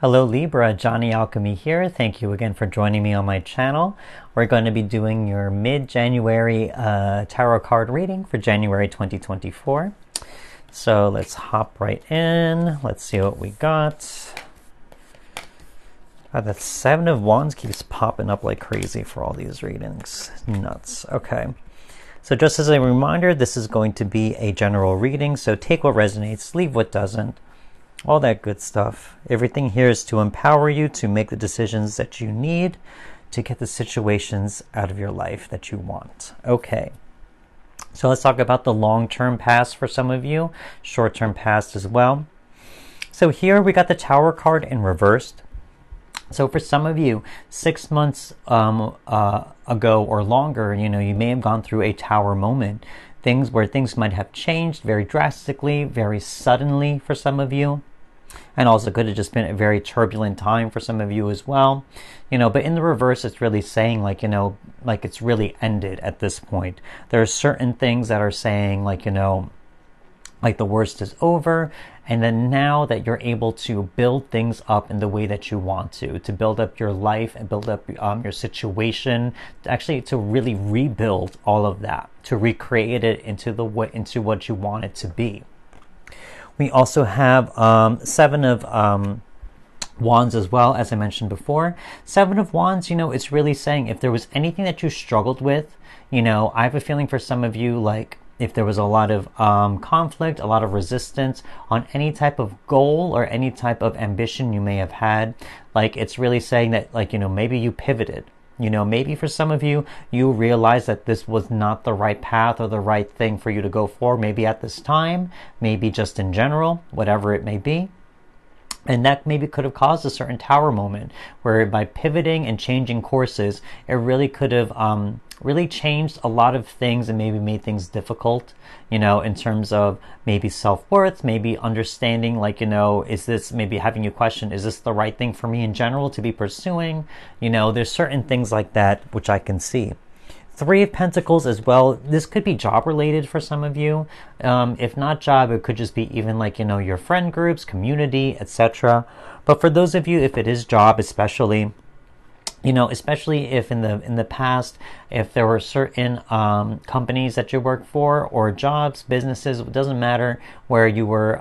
Hello Libra, Johnny Alchemy here. Thank you again for joining me on my channel. We're going to be doing your mid-January tarot card reading for January 2024. So let's hop right in. Let's see what we got. The Seven of Wands keeps popping up like crazy for all these readings. Nuts. Okay. So just as a reminder, this is going to be a general reading. So take what resonates, leave what doesn't. All that good stuff. Everything here is to empower you to make the decisions that you need to get the situations out of your life that you want. Okay. So let's talk about the long-term past for some of you, short-term past as well. So here we got the Tower card in reversed. So for some of you, 6 months ago or longer, you may have gone through a Tower moment. Things might have changed very drastically, very suddenly for some of you. And also could have just been a very turbulent time for some of you as well. But in the reverse, it's really saying like it's really ended at this point. There are certain things that are saying like the worst is over. And then now that you're able to build things up in the way that you want to build up your life and build up your situation, actually to really rebuild all of that, to recreate it into what you want it to be. We also have Seven of Wands as well, as I mentioned before. Seven of Wands, it's really saying if there was anything that you struggled with, I have a feeling for some of you, like if there was a lot of conflict, a lot of resistance on any type of goal or any type of ambition you may have had, like it's really saying that maybe you pivoted. Maybe for some of you, you realize that this was not the right path or the right thing for you to go for, maybe at this time, maybe just in general, whatever it may be. And that maybe could have caused a certain Tower moment where by pivoting and changing courses, it really could have really changed a lot of things and maybe made things difficult, in terms of maybe self-worth, maybe understanding is this, maybe having you question, is this the right thing for me in general to be pursuing? There's certain things like that which I can see. Three of Pentacles as well. This could be job related for some of you. If not job, it could just be even your friend groups, community, etc. But for those of you, if it is job, especially if in the past, if there were certain companies that you worked for or jobs, businesses, it doesn't matter, where you were,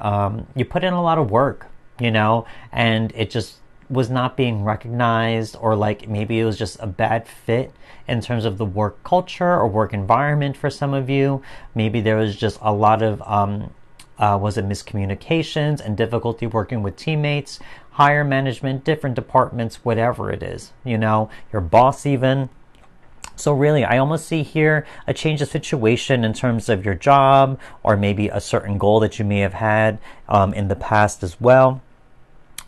you put in a lot of work, and it just was not being recognized, or maybe it was just a bad fit in terms of the work culture or work environment for some of you. Maybe there was just a lot of was it miscommunications and difficulty working with teammates, higher management, different departments, whatever it is, your boss even. So really, I almost see here a change of situation in terms of your job, or maybe a certain goal that you may have had in the past as well.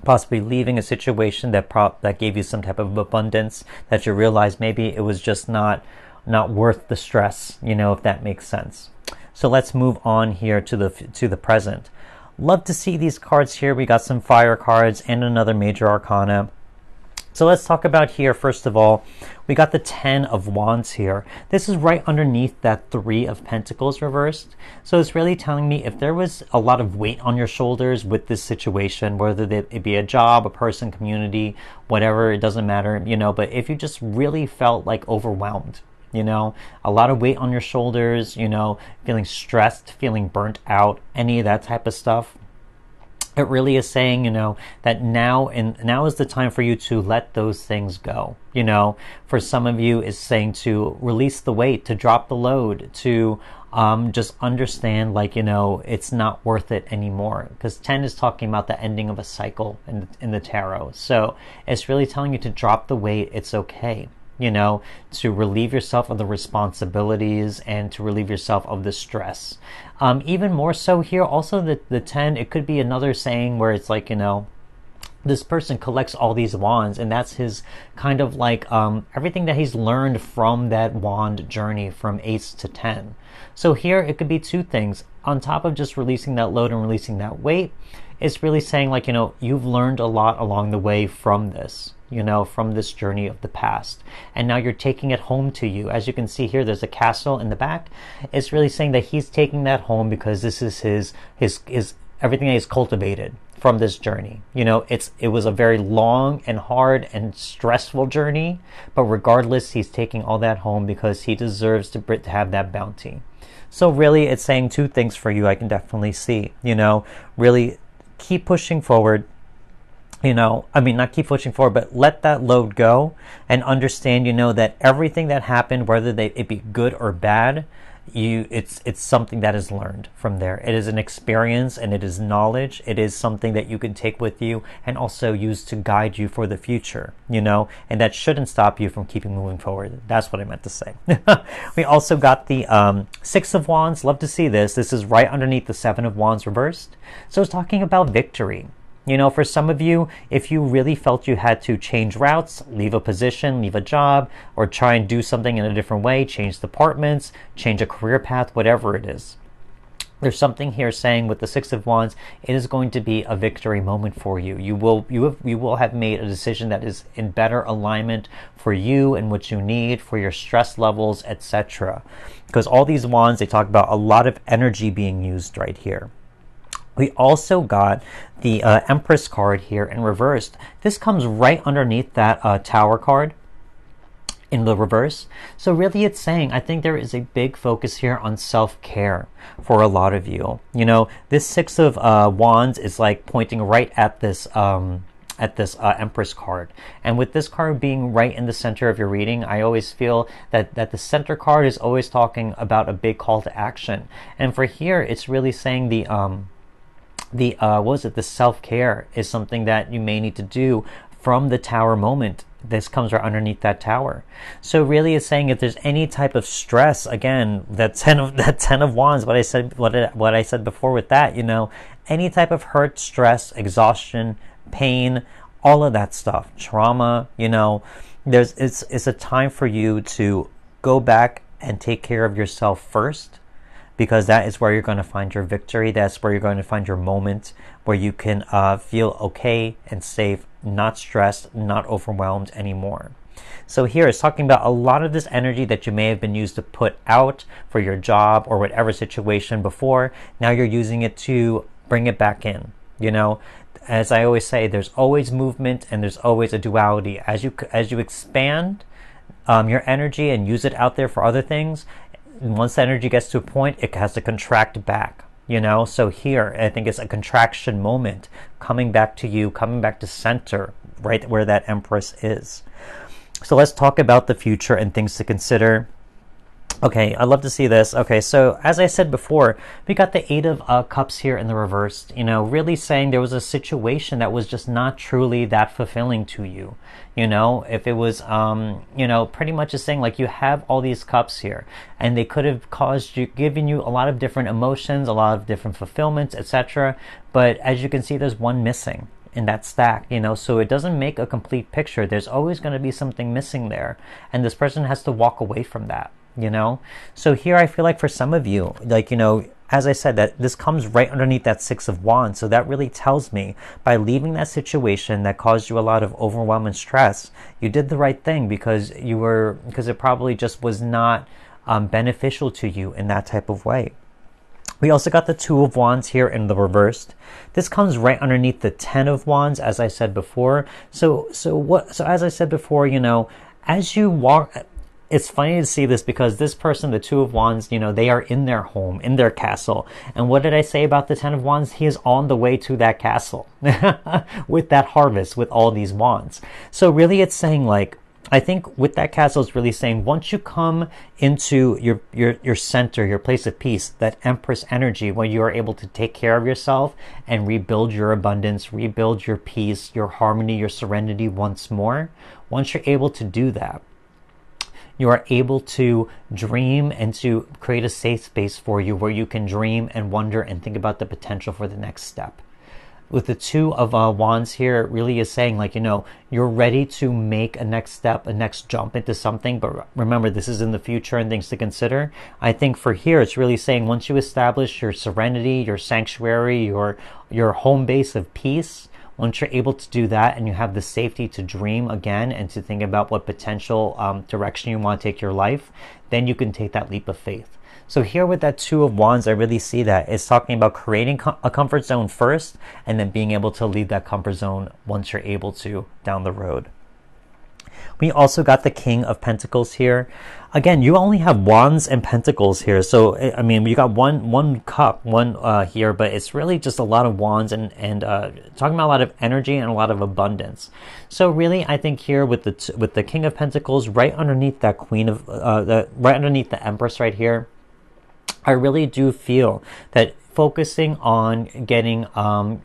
Possibly leaving a situation that gave you some type of abundance that you realize maybe it was just not worth the stress, if that makes sense. So let's move on here to the present. Love to see these cards here. We got some fire cards and another major arcana. So let's talk about here, first of all, we got the 10 of Wands here. This is right underneath that 3 of Pentacles reversed. So it's really telling me if there was a lot of weight on your shoulders with this situation, whether it be a job, a person, community, whatever, it doesn't matter, but if you just really felt overwhelmed, a lot of weight on your shoulders, feeling stressed, feeling burnt out, any of that type of stuff. It really is saying, that now is the time for you to let those things go. For some of you, is saying to release the weight, to drop the load, to just understand, it's not worth it anymore. Because 10 is talking about the ending of a cycle in the tarot. So it's really telling you to drop the weight. It's okay. To relieve yourself of the responsibilities and to relieve yourself of the stress. Even more so here, also the 10, it could be another saying where it's this person collects all these wands, and that's his kind of everything that he's learned from that wand journey from Ace to 10. So here it could be two things. On top of just releasing that load and releasing that weight, it's really saying you've learned a lot along the way from this. From this journey of the past. And now you're taking it home to you. As you can see here, there's a castle in the back. It's really saying that he's taking that home because this is his everything that he's cultivated from this journey. You know, it was a very long and hard and stressful journey, but regardless, he's taking all that home because he deserves to have that bounty. So really, it's saying two things for you. I can definitely see, you know, really keep pushing forward. You know, I mean, not keep pushing forward, but let that load go and understand, you know, that everything that happened, whether it be good or bad, it's something that is learned from there. It is an experience and it is knowledge. It is something that you can take with you and also use to guide you for the future, you know, and that shouldn't stop you from keeping moving forward. That's what I meant to say. We also got the Six of Wands. Love to see this. This is right underneath the Seven of Wands reversed. So it's talking about victory. You know, for some of you, if you really felt you had to change routes, leave a position, leave a job, or try and do something in a different way, change departments, change a career path, whatever it is, there's something here saying with the Six of Wands, it is going to be a victory moment for you. You will have made a decision that is in better alignment for you and what you need for your stress levels, etc. Because all these wands, they talk about a lot of energy being used right here. We also got the Empress card here in reversed. This comes right underneath that Tower card in the reverse. So really it's saying, I think there is a big focus here on self-care for a lot of you. You know, this Six of Wands is like pointing right at this Empress card. And with this card being right in the center of your reading, I always feel that the center card is always talking about a big call to action. And for here, it's really saying the self-care is something that you may need to do from the Tower moment. This comes right underneath that Tower. So really it's saying if there's any type of stress, again, that 10 of Wands, what I said before with that, you know, any type of hurt, stress, exhaustion, pain, all of that stuff, trauma, you know, it's a time for you to go back and take care of yourself first, because that is where you're going to find your victory. That's where you're going to find your moment where you can feel okay and safe, not stressed, not overwhelmed anymore. So here it's talking about a lot of this energy that you may have been used to put out for your job or whatever situation before. Now you're using it to bring it back in. You know, as I always say, there's always movement and there's always a duality. As you expand your energy and use it out there for other things, once the energy gets to a point, it has to contract back, you know? So here, I think it's a contraction moment, coming back to you, coming back to center, right where that Empress is. So let's talk about the future and things to consider. Okay, I'd love to see this. Okay, so as I said before, we got the Eight of Cups here in the reversed, you know, really saying there was a situation that was just not truly that fulfilling to you. You know, if it was, you know, pretty much just saying like you have all these cups here and they could have given you a lot of different emotions, a lot of different fulfillments, etc. But as you can see, there's one missing in that stack, you know, so it doesn't make a complete picture. There's always going to be something missing there. And this person has to walk away from that. You know, so here I feel like for some of you, like, you know, as I said, that this comes right underneath that Six of Wands. So that really tells me by leaving that situation that caused you a lot of overwhelm and stress, you did the right thing because it probably just was not beneficial to you in that type of way. We also got the Two of Wands here in the reversed. This comes right underneath the 10 of Wands, as I said before. So as I said before, you know, as you walk, it's funny to see this because this person, the Two of Wands, you know, they are in their home, in their castle. And what did I say about the 10 of Wands? He is on the way to that castle with that harvest, with all these wands. So really it's saying like, I think with that castle, it's really saying once you come into your center, your place of peace, that Empress energy, when you are able to take care of yourself and rebuild your abundance, rebuild your peace, your harmony, your serenity once more, once you're able to do that, you are able to dream and to create a safe space for you where you can dream and wonder and think about the potential for the next step. With the Two of Wands here, it really is saying like, you know, you're ready to make a next step, a next jump into something. But remember, this is in the future and things to consider. I think for here, it's really saying once you establish your serenity, your sanctuary, your home base of peace, once you're able to do that and you have the safety to dream again and to think about what potential direction you want to take your life, then you can take that leap of faith. So here with that Two of Wands, I really see that it's talking about creating a comfort zone first, and then being able to leave that comfort zone once you're able to down the road. We also got the King of Pentacles here. Again, you only have Wands and Pentacles here. So, I mean, you got one cup, here, but it's really just a lot of Wands and talking about a lot of energy and a lot of abundance. So really, I think here with the King of Pentacles, right underneath that Queen of, right underneath the Empress right here, I really do feel that focusing on getting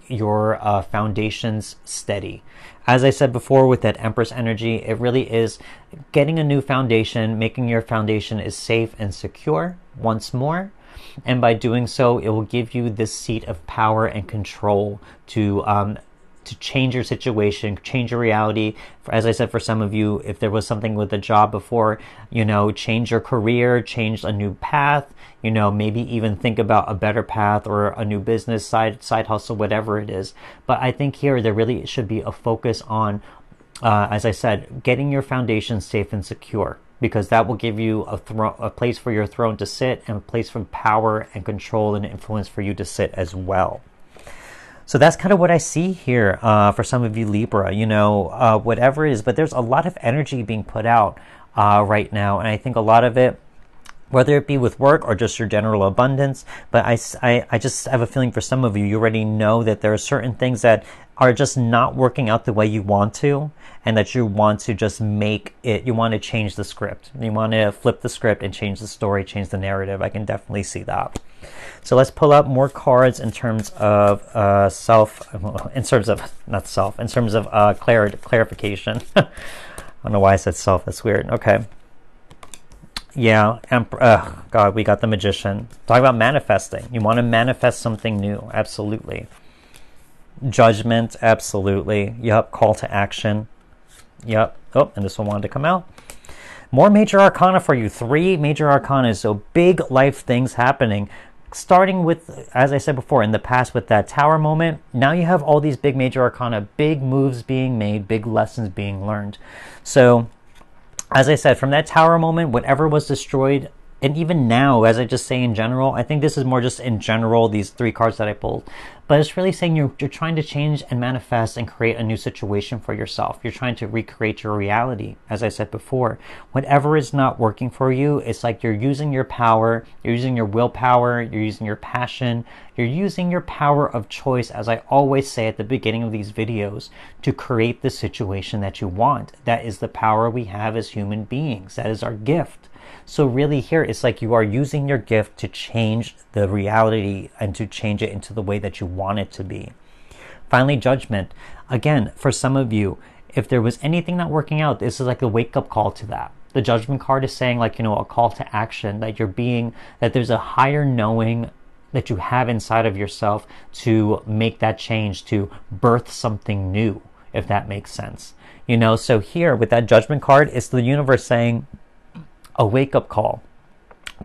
your foundations steady. As I said before, with that Empress energy, it really is getting a new foundation, making your foundation is safe and secure once more. And by doing so, it will give you this seat of power and control to change your situation, change your reality. As I said, for some of you, if there was something with a job before, change your career, change a new path, maybe even think about a better path or a new business, side hustle, whatever it is. But I think here there really should be a focus on, as I said, getting your foundation safe and secure, because that will give you a place for your throne to sit, and a place for power and control and influence for you to sit as well. So that's kind of what I see here for some of you Libra, whatever it is. But there's a lot of energy being put out right now. And I think a lot of it, whether it be with work or just your general abundance, but I just have a feeling for some of you, you already know that there are certain things that are just not working out the way you want to, and that you want to just make it, you want to change the script. You want to flip the script and change the story, change the narrative. I can definitely see that. So let's pull up more cards in terms of clarification. I don't know why I said self. That's weird. Okay. Yeah. God, we got the Magician. Talk about manifesting. You want to manifest something new. Absolutely. Judgment. Absolutely. Yep. Call to action. Yep. Oh, and this one wanted to come out. More major arcana for you. 3 major arcana. So big life things happening. Starting with, as I said before, in the past with that Tower moment, now you have all these big major arcana, big moves being made, big lessons being learned. So, as I said, from that Tower moment, whatever was destroyed, and even now, as I just say in general, I think this is more just in general, these 3 cards that I pulled. But it's really saying you're trying to change and manifest and create a new situation for yourself. You're trying to recreate your reality. As I said before, whatever is not working for you, it's like you're using your power, you're using your willpower, you're using your passion, you're using your power of choice, as I always say at the beginning of these videos, to create the situation that you want. That is the power we have as human beings. That is our gift. So really here, it's like you are using your gift to change the reality and to change it into the way that you want it to be. Finally, Judgment. Again, for some of you, if there was anything not working out, this is like a wake-up call to that. The Judgment card is saying, like, a call to action, that there's a higher knowing that you have inside of yourself to make that change, to birth something new, if that makes sense. So here with that Judgment card, it's the universe saying, a wake-up call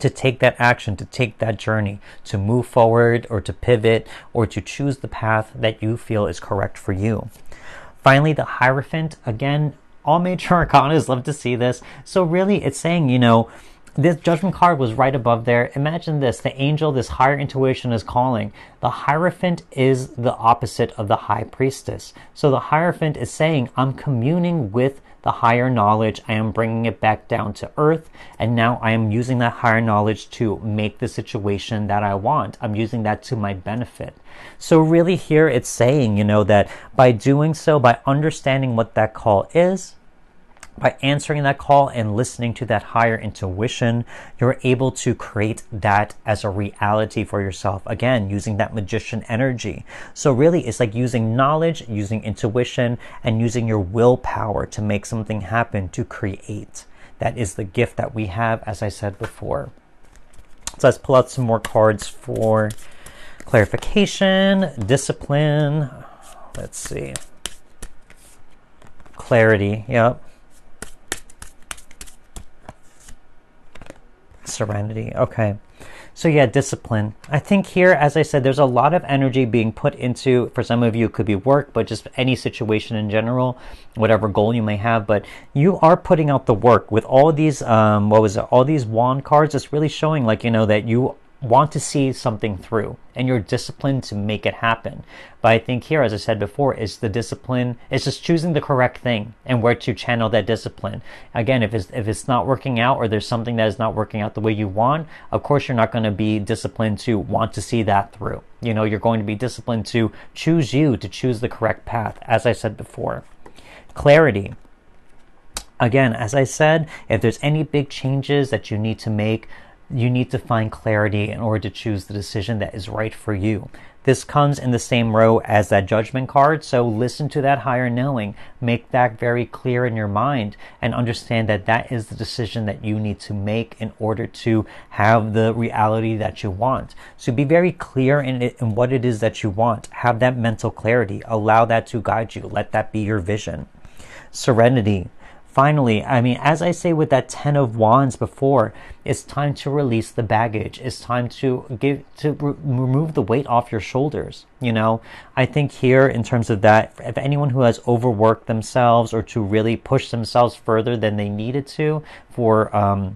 to take that action, to take that journey, to move forward or to pivot or to choose the path that you feel is correct for you. Finally, the Hierophant. Again, all major arcanas love to see this. So really it's saying, this Judgment card was right above there. Imagine this, the angel, this higher intuition is calling. The Hierophant is the opposite of the High Priestess. So the Hierophant is saying, I'm communing with the higher knowledge. I am bringing it back down to earth. And now I am using that higher knowledge to make the situation that I want. I'm using that to my benefit. So really here it's saying, that by doing so, by understanding what that call is, by answering that call and listening to that higher intuition, you're able to create that as a reality for yourself. Again, using that Magician energy. So really, it's like using knowledge, using intuition, and using your willpower to make something happen, to create. That is the gift that we have, as I said before. So let's pull out some more cards for clarification, discipline. Let's see. Clarity, yep. Serenity. Okay. So yeah, discipline. I think here, as I said, there's a lot of energy being put into, for some of you it could be work, but just any situation in general, whatever goal you may have, but you are putting out the work with all these, all these wand cards. It's really showing like, that you want to see something through and you're disciplined to make it happen. But I think here, as I said before, is the discipline is just choosing the correct thing and where to channel that discipline. Again, if it's not working out, or there's something that is not working out the way you want, of course you're not going to be disciplined to want to see that through. You're going to be disciplined to choose to choose the correct path, as I said before. Clarity. Again, as I said, if there's any big changes that you need to make, you need to find clarity in order to choose the decision that is right for you. This comes in the same row as that judgment card, so listen to that higher knowing. Make that very clear in your mind and understand that that is the decision that you need to make in order to have the reality that you want. So be very clear in what it is that you want. Have that mental clarity. Allow that to guide you. Let that be your vision. Serenity. Finally, as I say with that 10 of Wands before, it's time to release the baggage. It's time to remove the weight off your shoulders. I think here in terms of that, if anyone who has overworked themselves or to really push themselves further than they needed to for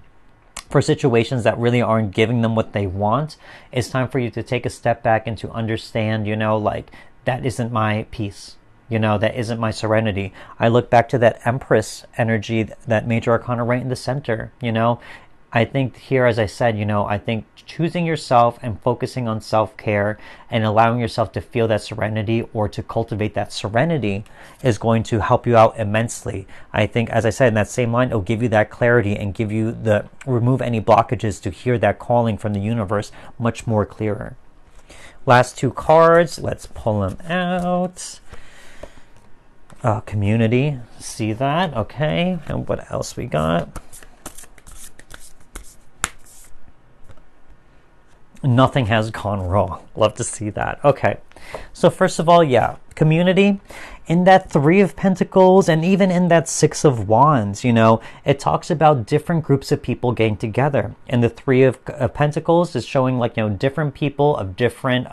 situations that really aren't giving them what they want, it's time for you to take a step back and to understand, like, that isn't my peace. That isn't my serenity. I look back to that Empress energy, that major arcana right in the center. I think here, as I said, I think choosing yourself and focusing on self-care and allowing yourself to feel that serenity or to cultivate that serenity is going to help you out immensely. I think, as I said, in that same line, it'll give you that clarity and give you remove any blockages to hear that calling from the universe much more clearer. Last two cards, let's pull them out. Community, see that? Okay, and what else we got? Nothing has gone wrong. Love to see that. Okay, so first of all, yeah, community. In that 3 of Pentacles and even in that 6 of Wands, it talks about different groups of people getting together. And the 3 of Pentacles is showing like, different people of different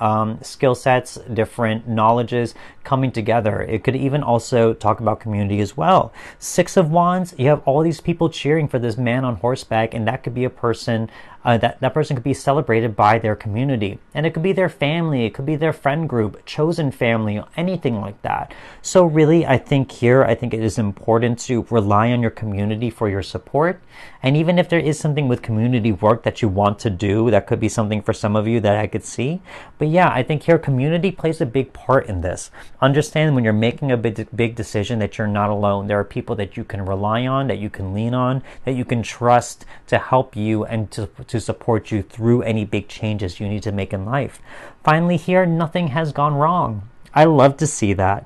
skill sets, different knowledges coming together. It could even also talk about community as well. 6 of Wands, you have all these people cheering for this man on horseback, and that could be a person that person could be celebrated by their community, and it could be their family, it could be their friend group, chosen family, anything like that. So really, I think it is important to rely on your community for your support. And even if there is something with community work that you want to do, that could be something for some of you that I could see. But yeah, I think here community plays a big part in this. Understand when you're making a big decision that you're not alone. There are people that you can rely on, that you can lean on, that you can trust to help you and to support you through any big changes you need to make in life. Finally here, nothing has gone wrong. I love to see that,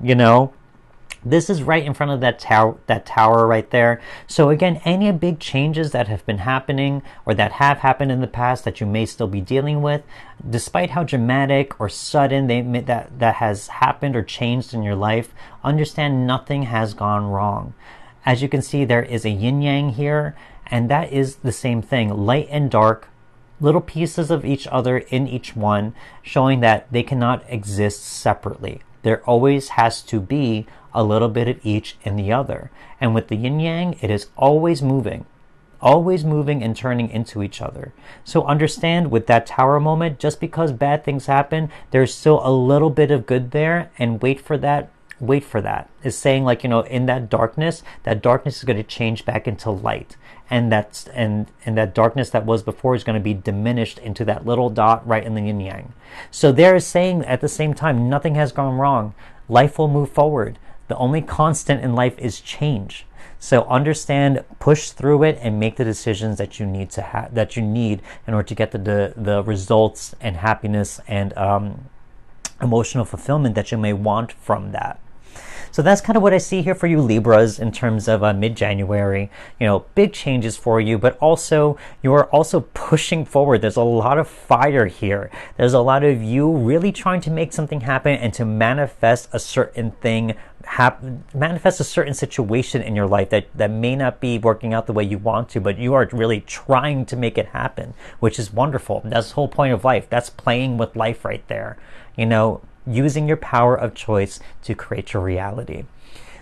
This is right in front of that tower right there. So again, any big changes that have been happening or that have happened in the past that you may still be dealing with, despite how dramatic or sudden that has happened or changed in your life, understand nothing has gone wrong. As you can see, there is a yin-yang here, and that is the same thing, light and dark, little pieces of each other in each one, showing that they cannot exist separately. There always has to be a little bit of each in the other. And with the yin-yang, it is always moving and turning into each other. So understand with that tower moment, just because bad things happen, there's still a little bit of good there, and wait for that. Is saying like, in that darkness is going to change back into light. And that darkness that was before is going to be diminished into that little dot right in the yin yang. So there is saying at the same time, nothing has gone wrong. Life will move forward. The only constant in life is change. So understand, push through it, and make the decisions that you need in order to get the results and happiness and emotional fulfillment that you may want from that. So that's kind of what I see here for you Libras in terms of mid-January. Big changes for you, but also you are also pushing forward. There's a lot of fire here. There's a lot of you really trying to make something happen and to manifest a certain thing manifest a certain situation in your life that may not be working out the way you want to, but you are really trying to make it happen, which is wonderful. That's the whole point of life. That's playing with life right there. You know, using your power of choice to create your reality.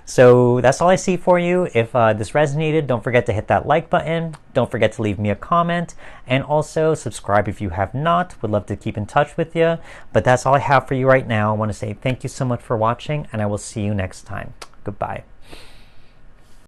So that's all I see for you. If this resonated, don't forget to hit that like button. Don't forget to leave me a comment. And also subscribe if you have not. Would love to keep in touch with you. But that's all I have for you right now. I want to say thank you so much for watching, and I will see you next time. Goodbye.